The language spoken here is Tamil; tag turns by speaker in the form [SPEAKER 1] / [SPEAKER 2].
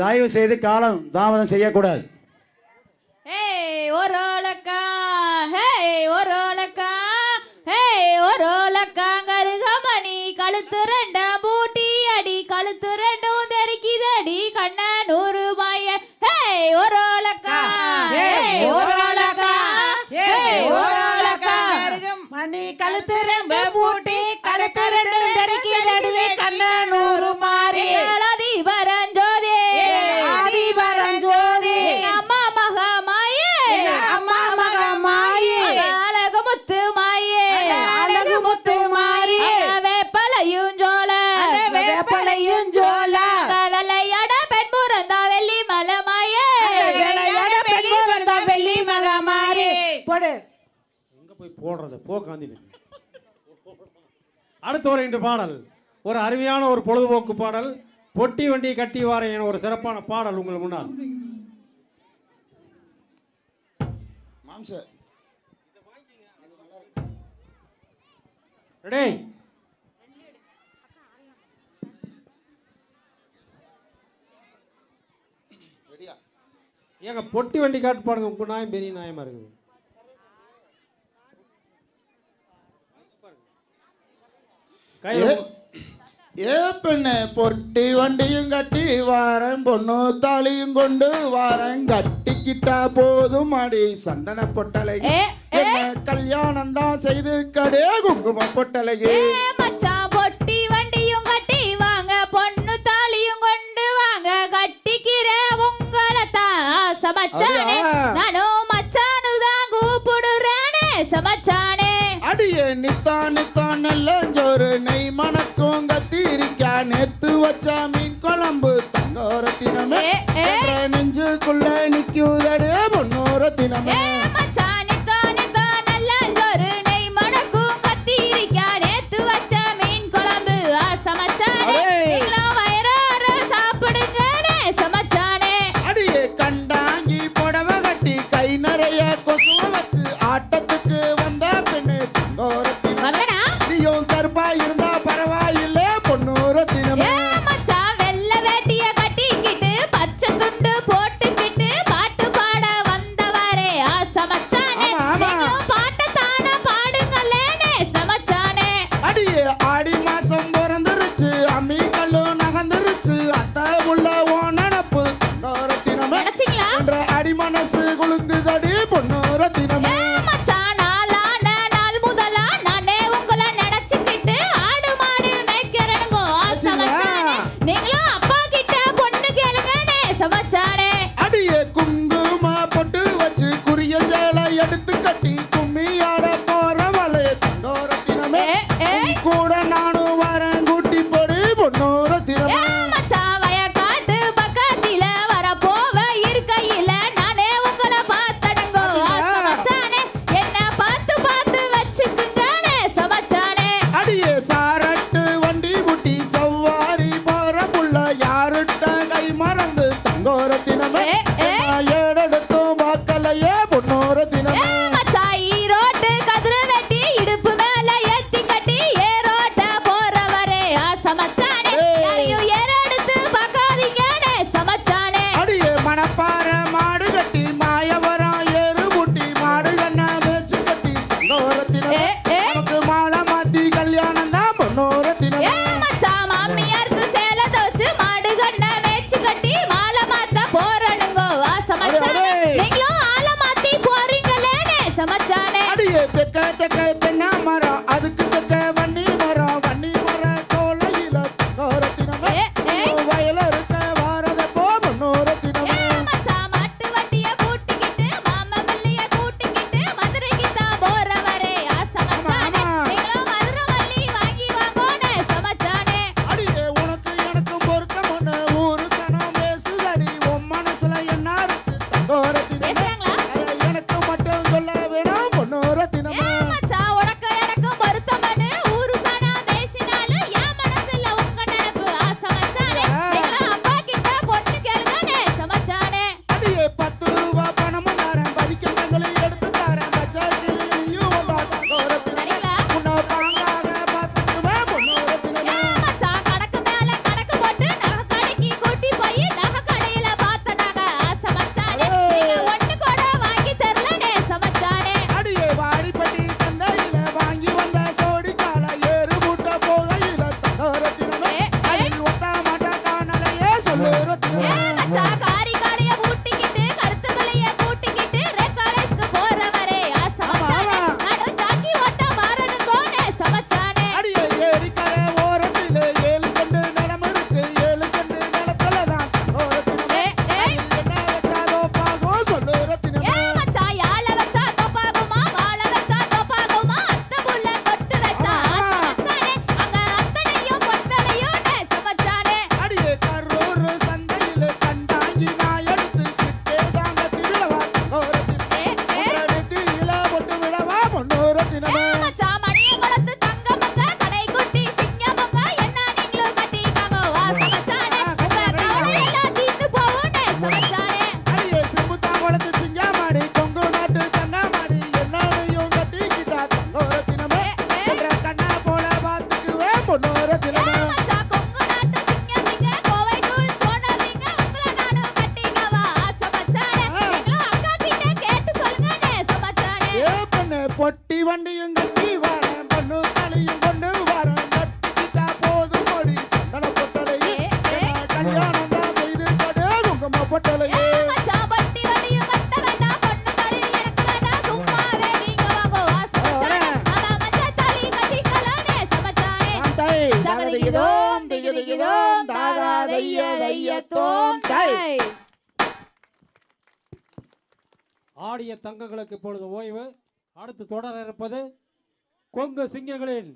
[SPEAKER 1] தயவு செய்து காலம் தாமதம் செய்யக்கூடாது.
[SPEAKER 2] கருகமணி கழுத்து ரெண்டாம் பூட்டி அடி கழுத்து ரெண்டும் தெரிக்குதடி கண்ண 100 ரூபாய
[SPEAKER 3] மணி கழுத்து ரெண்டு பூட்டி கழுத்து ரெண்டும் தெரிக்குதடி கண்ண 100 மாறி
[SPEAKER 2] அதிபரஞ்சோதி
[SPEAKER 3] அதிபரஞ்சோதி
[SPEAKER 2] அம்மா மகமாயே
[SPEAKER 3] அம்மா மகமாயே
[SPEAKER 2] அழகு முத்து மாயே
[SPEAKER 3] அழகு முத்து மாறி
[SPEAKER 2] வேப்பலையும் ஜோல
[SPEAKER 3] வேப்பலையும் ஜோல
[SPEAKER 2] விளையாட பெண் புறந்தா வெள்ளி மலமாயே
[SPEAKER 3] விளையாட பெண் புறந்தா வெள்ளி மகமாரி போடு
[SPEAKER 1] எங்க போய் போடுறது போ காந்தி. அடுத்து வருகின்ற பாடல் ஒரு அருமையான ஒரு பொழுதுபோக்கு பாடல். பொட்டி வண்டி கட்டி வாரேன் என ஒரு சிறப்பான பாடல் உங்கள் முன்னால். ரெடி? ஏங்க பொட்டி வண்டி காட்டு பாடுங்க. உங்க நாயம் பெரிய நாயமா இருக்குது.
[SPEAKER 4] ஏ பெண்ணே பொட்டி வண்டியும் கட்டி வாரேன் பொண்ணு தாலியும் கொண்டு வாரேன் கட்டிக்கிட்டா போதும் அடி சந்தன பொட்டலையே கல்யாணம் தான் செய்து கடே குங்கும பொட்டலையே
[SPEAKER 2] மச்சான் பொட்டி வண்டியும் கட்டி வாங்க பொண்ணு தாலியும் கொண்டு வாங்க கட்டிக்கிற உங்களை தான் சமச்சானே நானும் மச்சானு தான் கூப்பிடுறேனே சமச்சானே
[SPEAKER 4] அடியே நித்தான் எல்லாம் ஜோறு நெய் மணக்கும் கத்திரிக்கா நேத்து வச்சா மீன் குழம்பு தங்கோரத்தினமே நெஞ்சுக்குள்ள நிக்குதடே பொன்னோரத்தினமே அடியே கண்டாங்கி புடவை கட்டி கை நிறைய கொசுவ வச்சு ஆட்டத்துக்கு வந்த பெண்ணு தங்கோரத்தினமே நீயும் கருப்பா இருந்தா பரவாயில்ல பொன்னோரத்தினமே
[SPEAKER 2] பச்சை துண்டு போட்டுக்கிட்டு பாட்டு பாட வந்தவரே ஆசமச்சானே
[SPEAKER 4] சொல்லு
[SPEAKER 2] ஏ
[SPEAKER 4] ரத்தினமே
[SPEAKER 2] மச்சான் காரி காளைய ஊட்டிக்கிட்டு கருத்து மலைய கூட்டிக்கிட்டு ரெக்காலேஸ்க்கு போறவரே ஆசை மச்சானே நடு ஜாக்கி ஓட்ட வாரணுங்கோனே சமச்சானே
[SPEAKER 4] அடியே ஏரிக்கரை ஓரத்திலே 7 சென்ட் நிலம் இருக்கு 7 சென்ட் நிலத்துல தான் ஓரத்தினமே என்ன வச்சாலோ பாகும் சொல்லு ரத்தினமே
[SPEAKER 2] ஏ மச்சான் யாழ வச்சா தப்பாகுமா வாழ வச்சா தப்பாகுமா அத்தை புள்ள கொட்டு வச்சா ஆசை மச்சானே அங்க அத்தனையும் பொத்தலையும் சமச்சானே
[SPEAKER 4] அடியே கரூர் சந்தையில கண்டாங்கி நான் எடுத்து சிட்டே தான் கட்டி விழவா ஓரத்தினமே உங்களடித்தில போட்டு விழவா பொன்னோரத்தினமே
[SPEAKER 2] மச்சான் மணிய குளத்து தங்கமங்க கடை குட்டி சிங்கமங்க என்ன நீங்களும் கட்டிக்காங்க ஆசை மச்சானே உங்க கவலை எல்லாம் தீர்ந்து போகும்னே சமச்சானே
[SPEAKER 4] அடியே செம்புத்தான் குளத்து சிங்கமாடி கொங்கு நாட்டு தங்கமாடி எல்லாரையும் கட்டிக்கிட்டா தங்கோரத்தினமே என்ற கண்ணா போல பார்த்துக்குவே பொன்னோரத்தினமே
[SPEAKER 2] மச்சான் கொங்கு நாட்டு சிங்கமிங்க கோவை தூள் சோனரிங்க உங்கள நானும் கட்டிக்கவா ஆசை மச்சானே நீங்களும் அக்கா கிட்ட கேட்டு சொல்லுங்கனே சமச்சானே
[SPEAKER 4] ஏ பெண்ணே பொட்டி வண்டியும் கட்டி வரேன் பொண்ணு தலையும் கொண்டு வரேன் கட்டிக்கிட்டா போதும் மொழி சந்தன பொட்டலையே கல்யாணம் தான் செய்து கொடு குங்கும பொட்டலையே
[SPEAKER 2] மச்சான் பட்டி வண்டியும் கட்ட வேண்டாம் பொண்ணு தாலி எனக்கு வேண்டாம் சும்மாவே நீங்க வாங்கோ ஆசை மச்சானே அவ மச்சான் தாலி கட்டிக்கலானே சமச்சானே
[SPEAKER 4] தாம் தாய்
[SPEAKER 2] தகதிகிதோம் திகிதிகிதோம் தாகாதைய தையத்தோம் தாய்
[SPEAKER 1] ஆடிய தங்கங்களுக்கு இப்பொழுது ஓய்வு. அடுத்து தொடர இருப்பது கொங்கு சிங்கங்களின்